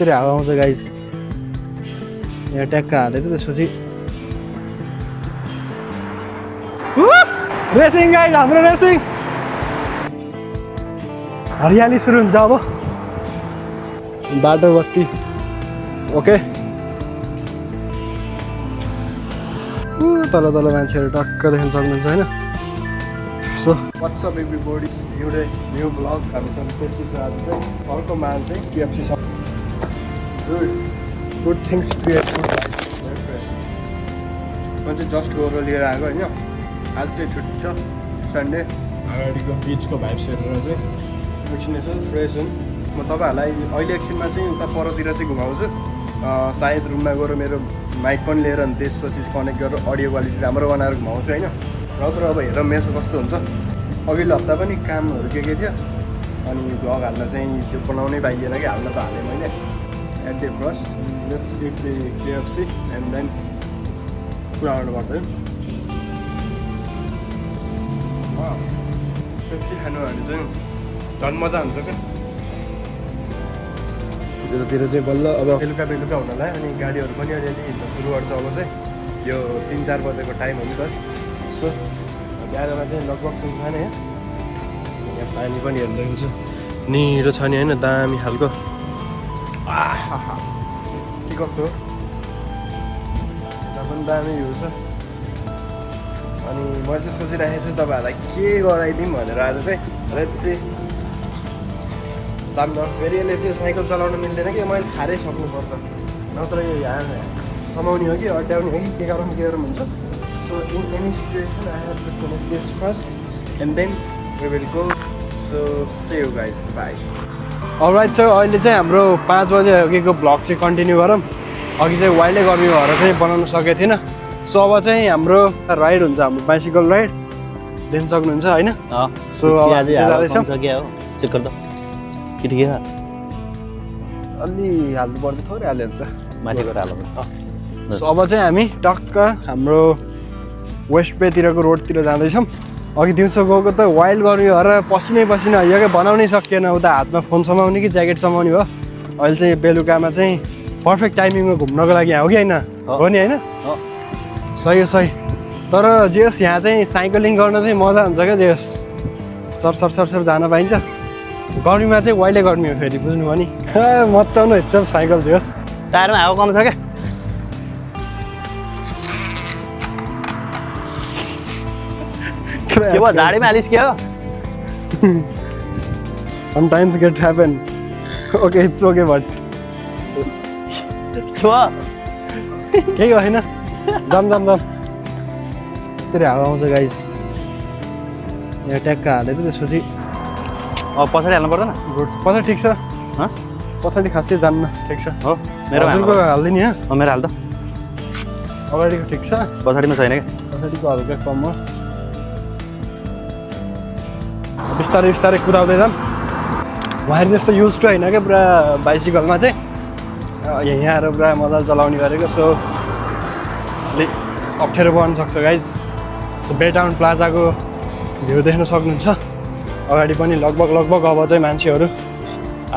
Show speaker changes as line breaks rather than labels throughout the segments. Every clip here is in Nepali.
यस्तरी हावा आउँछ गाइस यहाँ ट्याक्क हालेर त्यसपछि रेसिङ गाइस हाम्रो रेसिङ हरियाली सुरु हुन्छ अब बाटो बत्ती ओके तल तल मान्छेहरू टक्क देख्न सक्नुहुन्छ हैन सो व्हाट्स अप एभ्रीबडी एउटा न्यू ब्लग हामीसँग पेप्सी आज चाहिँ अर्को मान्छे केएफसी छ good things create good vibes म चाहिँ जस्ट गएर लिएर आएको होइन आज चाहिँ छुट्टी छ सन्डे अगाडिको बिचको भाइब्स हेरेर चाहिँ एकछिन फ्रेस हुन् म तपाईँहरूलाई अहिले एकछिनमा चाहिँ उता परतिर चाहिँ घुमाउँछु सायद रुममा गएर मेरो माइक पनि लिएर अनि त्यसपछि कनेक्ट गरेर अडियो क्वालिटी राम्रो बनाएर घुमाउँछु होइन नत्र अब हेर मेसो कस्तो हुन्छ अघिल्लो हप्ता पनि कामहरू के थियो अनि भ्लग हाल्न चाहिँ त्यो बनाउनै पाइएन कि हाल्न त हालेँ मैले at the first let's eat the KFC and then कुरा गर्नु पर्दैन पेप्सी खानु भने चाहिँ झन् मजा हुन्छ क्या त्यतातिर चाहिँ बल्ल अब बेलुका हुनलाई अनि गाडीहरू पनि अलिअलि हिँड्न सुरु गर्छ अब चाहिँ यो 3-4 बजेको टाइम हो नि त सो बिहानमा चाहिँ लगभग छैन यहाँ पानी पनि हेर्दै हुन्छ निरो छ नि होइन दामी खालको के कस्तो हो पनि दामी भ्यू छ अनि म चाहिँ सोचिरहेको छु तपाईँहरूलाई के गराइदिउँ भनेर आज चाहिँ लेट्स सी दाम फेरि यसले चाहिँ साइकल चलाउन मिल्दैन कि मैले खारै सक्नुपर्छ नत्र यो यहाँ समाउने हो कि अड्याउने हो कि के गरौँ हुन्छ so in any situation I have to finish this first and then we will go so see you guys bye alright sir अहिले चाहिँ हाम्रो 5 बजे अघिको ब्लग चाहिँ कन्टिन्यू गरौँ अघि चाहिँ वाइल्डै गर्मी भएर चाहिँ बनाउन सकेको थिइनँ सो अब चाहिँ हाम्रो राइड हुन्छ हाम्रो बाइसिकल राइड देख्न सक्नुहुन्छ होइन सो चेक गर्दा के अलि हाल्नुपर्छ थोरै हाल्यो हुन्छ माथिबाट हाल्नु सो अब चाहिँ हामी टक्क हाम्रो वेस्ट बेतिरको रोडतिर जाँदैछौँ अघि दिउँसो गएको त वाइल्ड गर्मी भएर पसिनै यो क्या बनाउनै सकिएन उता हातमा फोन समाउने कि ज्याकेट समाउने भयो अहिले चाहिँ बेलुकामा चाहिँ पर्फेक्ट टाइमिङमा घुम्नको लागि यहाँ हो कि होइन हो नि होइन सही हो सही तर जे होस् यहाँ चाहिँ साइक्लिङ गर्न चाहिँ मजा हुन्छ क्या जे होस् सर जान पाइन्छ गर्मीमा चाहिँ वाइल्डै गर्मी हो फेरि बुझ्नु भयो नि मचाउनु हिँड्छ साइकल जे होस् टायरमा हावा कम छ क्या के भयो झाडीमा हालिस् के हो sometimes get happen okay it's okay but केही होइन जाम यस्तरी हावा आउँछ गाइस यहाँ ट्याक्क हालेर त्यसपछि पछाडि हाल्नु पर्दैन पछाडि ठिक छ पछाडि खासै जान्न ठिक छ हो मेरो हजुरको हाल्दिनु यहाँ मेरो हाल त अगाडिको ठिक छ पछाडिमा छैन क्या पछाडिको हल्का कम हो बिस्तारै कुदाउँदै जाऊँ उहाँहरू जस्तो युज टु होइन क्या पुरा बाइसिकलमा चाहिँ यहाँ आएर पुरा मजाले चलाउने गरेको सो अलिक अप्ठ्यारो पर्न सक्छ गाइज सो बे टाउन प्लाजाको भ्यू देख्न सक्नुहुन्छ अगाडि पनि लगभग अब चाहिँ मान्छेहरू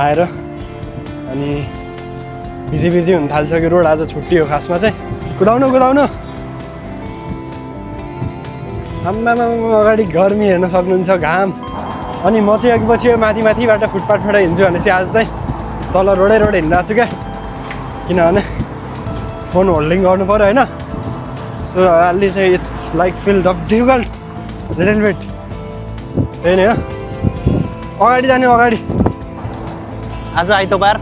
आएर अनि बिजी हुन थालिसक्यो रोड आज छुट्टी हो खासमा चाहिँ कुदाउनु आम्मामा अगाडि गर्मी हेर्न सक्नुहुन्छ घाम अनि म चाहिँ अघि पछि माथिबाट फुटपाथबाट हिँड्छु भनेपछि आज चाहिँ तल रोडै हिँडिरहेको छु क्या किनभने फोन होल्डिङ गर्नु पऱ्यो होइन सो अलि चाहिँ it's like feel difficult little bit त्यही नै हो अगाडि जाने आज आइतबार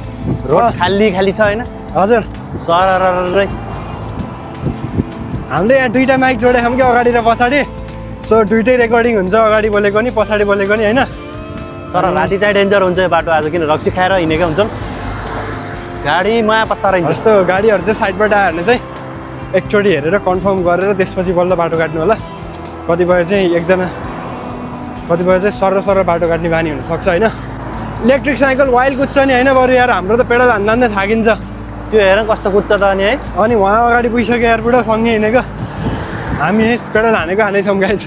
रोड खाली छ होइन हजुर सररै हामीले यहाँ दुईवटा माइक जोडेको छौँ कि अगाडि र पछाडि सो दुइटै रेकर्डिङ हुन्छ अगाडि बोलेको नि पछाडि बोलेको नि होइन तर राति चाहिँ डेन्जर हुन्छ यो बाटो आज किन रक्सी खाएर हिँडेको हुन्छौँ गाडी माया पत्ता रहन्छ जस्तो गाडीहरू चाहिँ साइडबाट आयो भने चाहिँ एकचोटि हेरेर कन्फर्म गरेर त्यसपछि बल्ल बाटो काट्नु होला कतिपय चाहिँ सर बाटो काट्ने बानी हुनसक्छ होइन इलेक्ट्रिक साइकल वाइल्ड कुद्छ नि होइन बरु यार हाम्रो त पेडल हान्दा थाकिन्छ त्यो हेर कस्तो कुद्छ त अनि है अनि उहाँ अगाडि पुगिसक्यो यार पुरा सँगै हिँडेको हामी यही पेडल हानेछौँ गाइस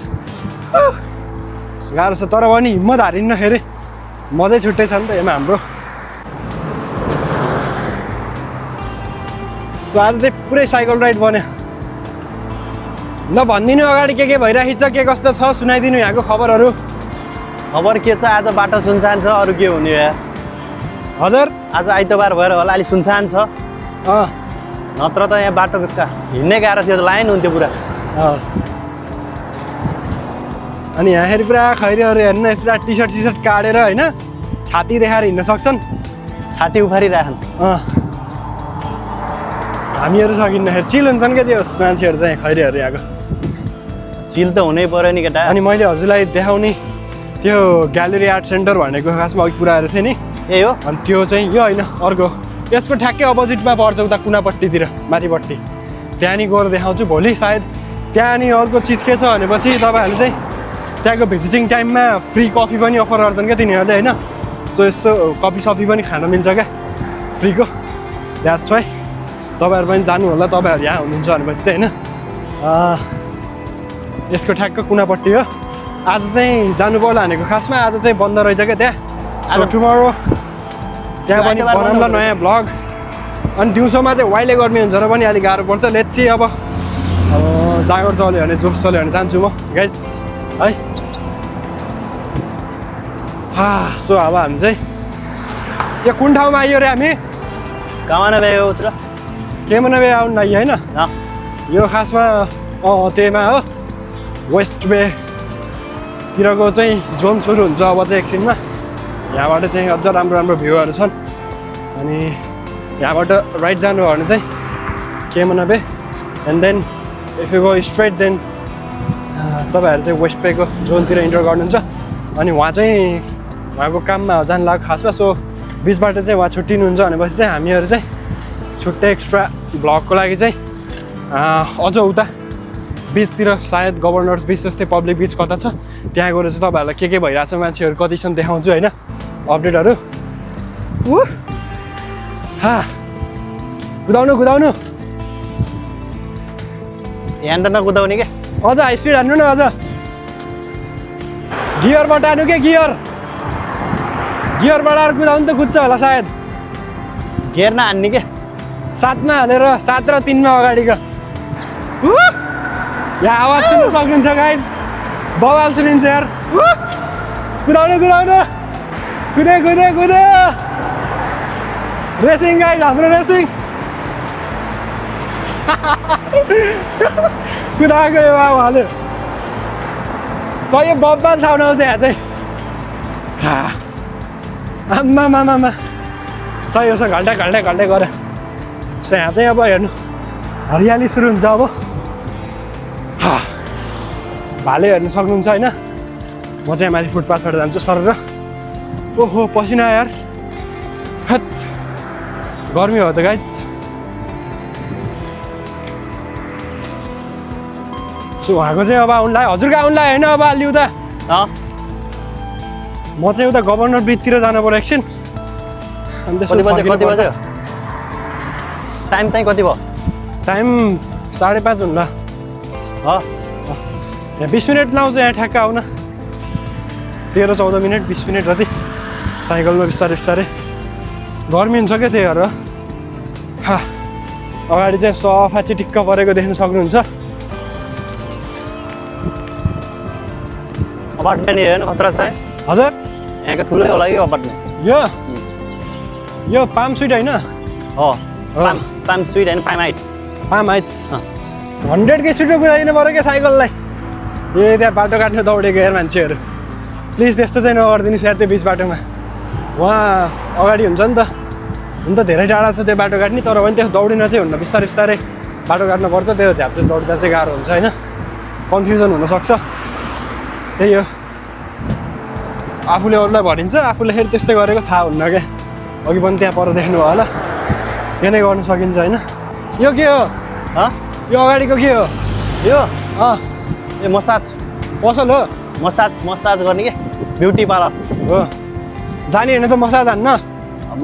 गाह्रो छ तर पनि हिम्मत हारिन्न फेरि मजै छुट्टै छ नि त यसमा हाम्रो सो आज चाहिँ पुरै साइकल राइड बन्यो ल भनिदिनु अगाडि के भइरहेको छ के कस्तो छ सुनाइदिनु यहाँको खबरहरू
खबर के छ आज बाटो सुनसान छ अरू के हुने यार
हजुर
आज आइतबार भएर होला अलि सुनसान छ नत्र त यहाँ बाटो हिँड्नै गाह्रो थियो त लाइन हुन्थ्यो पुरा
अनि यहाँ फेरि पुरा खैरीहरू हेर्नु पुरा टी सर्ट काटेर होइन छाती देखाएर हिँड्न सक्छन्
छाती उफारिराखन्
हामीहरू सकिँदाखेरि चिल हुन्छन् क्या त्यो मान्छेहरू चाहिँ खैरीहरू यहाँको
चिल त हुनै पर्यो नि केटा
अनि मैले हजुरलाई देखाउने त्यो ग्यालेरी आर्ट सेन्टर भनेको खासमा अघि पुऱ्याएर थिएँ नि
ए हो
अनि त्यो चाहिँ यो होइन अर्को यसको ठ्याक्कै अपोजिटमा पर्छ उता कुनापट्टितिर माथिपट्टि त्यहाँनिर गएर देखाउँछु भोलि सायद त्यहाँनिर अर्को चिज के छ भनेपछि तपाईँहरूले चाहिँ त्यहाँको भिजिटिङ टाइममा फ्री कफी पनि अफर गर्छन् क्या तिनीहरूले होइन सो यसो कफी सफी पनि खान मिल्छ क्या फ्रीको द्याट्स वाइ तपाईँहरू पनि जानु होला तपाईँहरू यहाँ हुनुहुन्छ भनेपछि चाहिँ होइन यसको ठ्याक्क कुनापट्टि हो आज चाहिँ जानु पर्ला भनेको खासमा आज चाहिँ बन्द रहेछ क्या त्यहाँ सो टुमरो त्यहाँ पनि बनाउँला नयाँ भ्लग अनि दिउँसोमा चाहिँ वाइले गर्मी हुन्छ र पनि अलिक गाह्रो पर्छ लेट्स सी अब जागर चल्यो भने जोस चल्यो भने जान्छु म गाइज है सो अब हामी चाहिँ यो कुन ठाउँमा आइयो रे हामी
कमाना बे उत्र
केमा बे आउनु लागि होइन यो खासमा त्यहीमा हो वेस्ट बेतिरको चाहिँ जोन सुरु हुन्छ अब चाहिँ एकछिनमा यहाँबाट चाहिँ अझ राम्रो भ्यूहरू छन् अनि यहाँबाट राइट जानु हो भने चाहिँ केमा बे and then if you go straight then तपाईँहरू चाहिँ वेस्ट बेको जोनतिर इन्टर गर्नुहुन्छ अनि उहाँ चाहिँ उहाँको काममा जानु लाग्यो खासमा सो बिचबाट चाहिँ उहाँ छुट्टिनुहुन्छ भनेपछि चाहिँ हामीहरू चाहिँ छुट्टै एक्स्ट्रा ब्लगको लागि चाहिँ अझ उता बिचतिर सायद गभर्नर्स बिच जस्तै पब्लिक बिच कता छ त्यहाँ गएर चाहिँ तपाईँहरूलाई के भइरहेछ मान्छेहरू कति छन् देखाउँछु होइन अपडेटहरू कुदाउनु
यहाँ त नकुदाउने के
अझ हाई स्पिड हान्नु न अझ गियरबाट हान्नु के गियरबाट आएर कुदाउनु त कुद्छ होला सायद
गियर नहान्ने के
7 मा हालेर 7 र 3 मा अगाडिको यहाँ आवाज सुन्नु सक्नुहुन्छ गाइज बवाल सुनिन्छ यार कुदाउनु कुदे रेसिङ गाइज हाम्रो रेसिङ कुदाएको यो बाबु हाल्यो सही बब्बाल साउन्ड आउँछ यहाँ चाहिँ आम्मा सही हो घल्टा गऱ्यो सो यहाँ चाहिँ अब हेर्नु हरियाली सुरु हुन्छ अब भाले हेर्नु सक्नुहुन्छ होइन म चाहिँ माथि फुटपाथबाट जान्छु सर र ओहो पसिना यार हत गर्मी हो त गाइस सो उहाँको चाहिँ अब आउनुलाई हजुरको आउनुलाई होइन अब अलि उता म चाहिँ उता गभर्नर बिचतिर जानु पर्यो एकछिन अनि
कति बज्यो टाइम चाहिँ कति भयो
टाइम 5:30 हुन्ला यहाँ 20 मिनट लाउँछ यहाँ ठ्याक्क आउन 13-14 मिनट 20 मिनट जति साइकलमा बिस्तारै गर्मी हुन्छ क्या त्यही भएर अगाडि चाहिँ सफा चिटिक्क परेको देख्न सक्नुहुन्छ
अपार्टमेन्ट हेर्नु खतरा छ
हजुर
यहाँको ठुलै होला कि अपार्टमेन्ट
यो पाम स्विट होइन
पाम स्विट होइन पाम हाइट
100 को स्पिडमा कुदाइदिनु पऱ्यो क्या साइकललाई त्यहाँ बाटो काट्नु दौडेको यार मान्छेहरू प्लिज त्यस्तो चाहिँ नगरिदिनुहोस् यार त्यो बिच बाटोमा उहाँ अगाडि हुन्छ नि त हुन त धेरै टाढा छ त्यो बाटो काट्ने तर पनि त्यो दौडिन चाहिँ हुन्न बिस्तारै बाटो काट्नु पर्छ त्यो झ्याप्चो दौड्दा चाहिँ गाह्रो हुन्छ होइन कन्फ्युजन हुनसक्छ त्यही हो आफूले अरूलाई भनिन्छ आफूले फेरि त्यस्तै गरेको थाहा हुन्न क्या अघि पनि त्यहाँ पर देख्नु भयो होला त्यो नै गर्नु सकिन्छ होइन यो के हो यो अगाडिको के हो
यो ए मसाज
पसल हो
मसाज गर्ने के ब्युटी पार्लर
हो जाने होइन त मसाज हान्न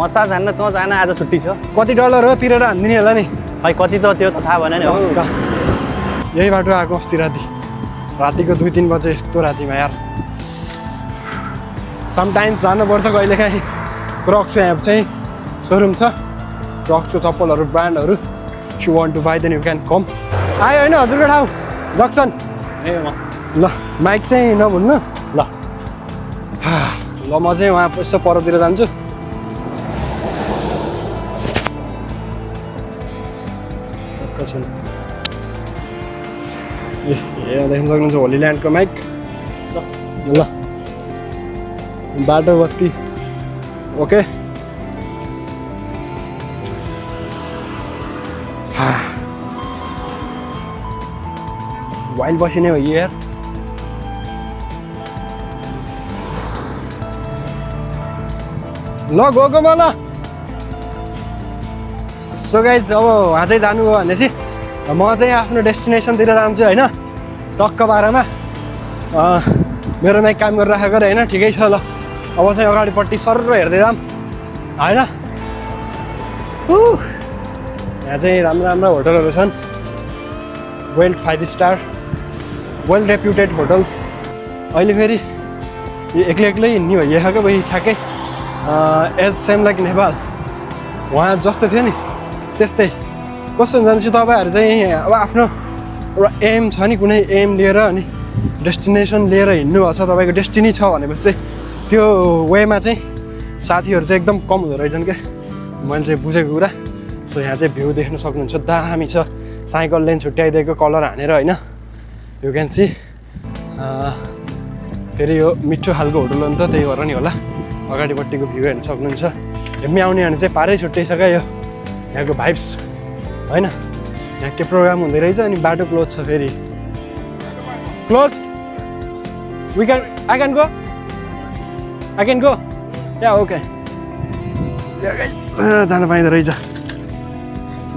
मसाज हान्न त जान आज छुट्टी छ
कति डलर हो तिरेर हान्दिने होला नि
खै कति त त्यो त थाहा भएन नि हो
यही बाटो आएको अस्ति रातिको 2-3 बजे यस्तो रातिमा यार समटाइम्स जानुपर्छ कहिलेकाहीँ क्रक्स यहाँ चाहिँ सोरुम छ क्रक्सको चप्पलहरू ब्रान्डहरू if you want to buy then you can come आयो होइन हजुरको ठाउँ जक्सन ल माइक चाहिँ नभुल्नु
ल
ल म चाहिँ वहाँ यसो परतिर जान्छु यहाँ देख्न सक्नुहुन्छ होलील्यान्डको माइक ल बाटो बत्ती ओके वाइल्ड बसिने हो यार ल गएको म ल सो गाइज अब वहाँ चाहिँ जानु हो भनेपछि म चाहिँ आफ्नो डेस्टिनेसनतिर जान्छु होइन टक्क बाह्रमा मेरो माइक काम गरिराखेको र होइन ठिकै छ ल अब चाहिँ अगाडिपट्टि सर्र हेर्दै जाऊँ होइन यहाँ चाहिँ राम्रो राम्रो होटलहरू छन् well 5 star well reputed hotels अहिले फेरि एक्लै एक्लै हिँड्ने भइरहेको भाइ ठ्याक्कै एज सेम लाइक नेपाल वहाँ जस्तो थियो नि त्यस्तै कस्तो हुन्छ भनेपछि तपाईँहरू चाहिँ अब आफ्नो एउटा एम छ नि कुनै एम लिएर अनि डेस्टिनेसन लिएर हिँड्नु भएको छ तपाईँको डेस्टिनी छ भनेपछि चाहिँ त्यो वेमा चाहिँ साथीहरू चाहिँ एकदम कम हुँदो रहेछन् क्या मैले चाहिँ बुझेको कुरा सो यहाँ चाहिँ भ्यू देख्न सक्नुहुन्छ दामी छ साइकल लेन छुट्याइदिएको कलर हानेर होइन यु क्यान सी फेरि यो मिठो खालको होटल हो नि त त्यही भएर नि होला अगाडिपट्टिको भ्यू हेर्न सक्नुहुन्छ हेर्मी आउने भने चाहिँ पारै छुट्टै छ क्या यो यहाँको भाइब्स होइन यहाँ के प्रोग्राम हुँदै रहेछ अनि बाटो क्लोज छ फेरि close I can go yeah okay जान पाइँदो रहेछ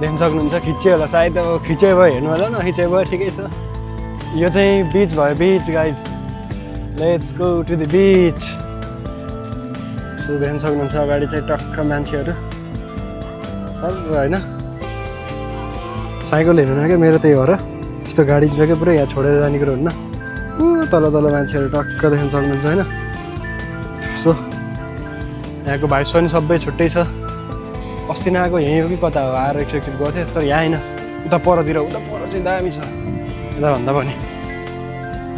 देख्न सक्नुहुन्छ खिच्यो होला सायद अब खिच्यो भयो हेर्नु होला नखिच्यो भयो ठिकै छ यो चाहिँ बिच भयो beach guys let's go to the beach so देख्न सक्नुहुन्छ अगाडि चाहिँ टक्क मान्छेहरू सब होइन साइकल हेर्नु न क्या मेरो त्यही भएर यस्तो गाडी छ क्या पुरै यहाँ छोडेर जाने कुरो हुन्न तल तल मान्छेहरू टक्क देख्न सक्नुहुन्छ होइन सो यहाँको भाइस पनि सबै छुट्टै छ अस्ति नआएको यहीँ हो कि कता हो आएर एकचोटि गएको थियो तर यहाँ होइन उता परतिर उता पर चाहिँ दामी छ यता भन्दा पनि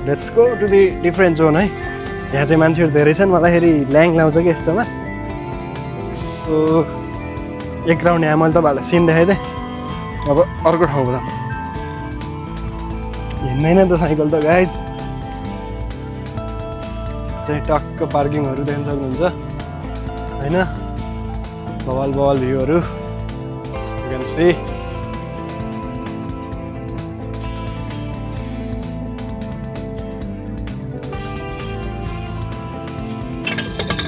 let's go to the different zone है यहाँ चाहिँ मान्छेहरू धेरै छन् मलाई फेरि ल्याङ लाउँछ कि यस्तोमा सो एक राउन्ड यहाँ मैले तपाईँहरूलाई सिन देखाइदिएँ अब अर्को ठाउँमा जाऊँ हिँड्दैन त साइकल त गाइज चाहिँ टक्क पार्किङहरू देख्न सक्नुहुन्छ होइन बवाल बवाल भ्यूहरू यु क्यान सी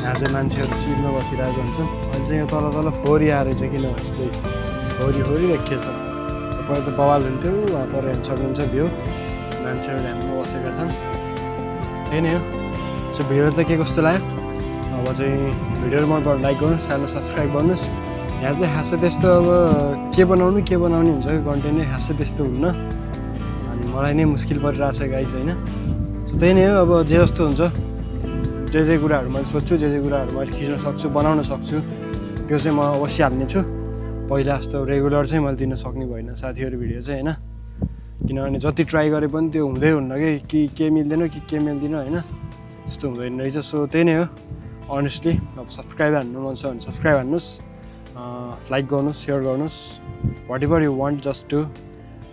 यहाँ चाहिँ मान्छेहरू चिरमा बसिरहेको हुन्छ अहिले चाहिँ यो तल तल फोरी आएर चाहिँ किन यस्तै फोरी देखिएछ पहिला चाहिँ बवाल हुन्थ्यो उहाँ पर हेर्न सक्नुहुन्छ भ्यू मान्छेहरू ढ्याममा बसेका छन् त्यही नै हो सो भिडियो चाहिँ के कस्तो लाग्यो अब चाहिँ भिडियोहरू मन पर्यो लाइक गर्नुहोस् सानो सब्सक्राइब गर्नुहोस् यहाँ चाहिँ खासै त्यस्तो अब के बनाउने हुन्छ कि कन्टेन्ट नै खासै त्यस्तो हुन्न अनि मलाई नै मुस्किल परिरहेको छ गाइस होइन सो त्यही नै हो अब जे जस्तो हुन्छ जे कुराहरू मैले सोध्छु जे कुराहरू मैले खिच्न सक्छु बनाउन सक्छु त्यो चाहिँ म अवश्य हाल्ने छु पहिला जस्तो रेगुलर चाहिँ मैले दिन सक्ने भएन साथीहरू भिडियो चाहिँ होइन किनभने जति ट्राई गरे पनि त्यो हुँदै हुन्न कि के मिल्दैन कि के मिल्दैन होइन त्यस्तो हुँदैन रहेछ सो त्यही नै हो अनेस्टली अब सब्सक्राइब हान्नु मन छ भने सब्सक्राइब हान्नुहोस् लाइक गर्नुहोस् सेयर गर्नुहोस् whatever you want just to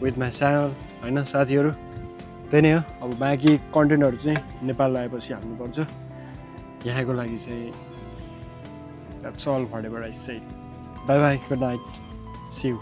with my channel होइन साथीहरू त्यही नै हो अब बाँकी कन्टेन्टहरू चाहिँ नेपाल आएपछि हाल्नुपर्छ यहाँको लागि चाहिँ that's all forever I say bye bye good night see you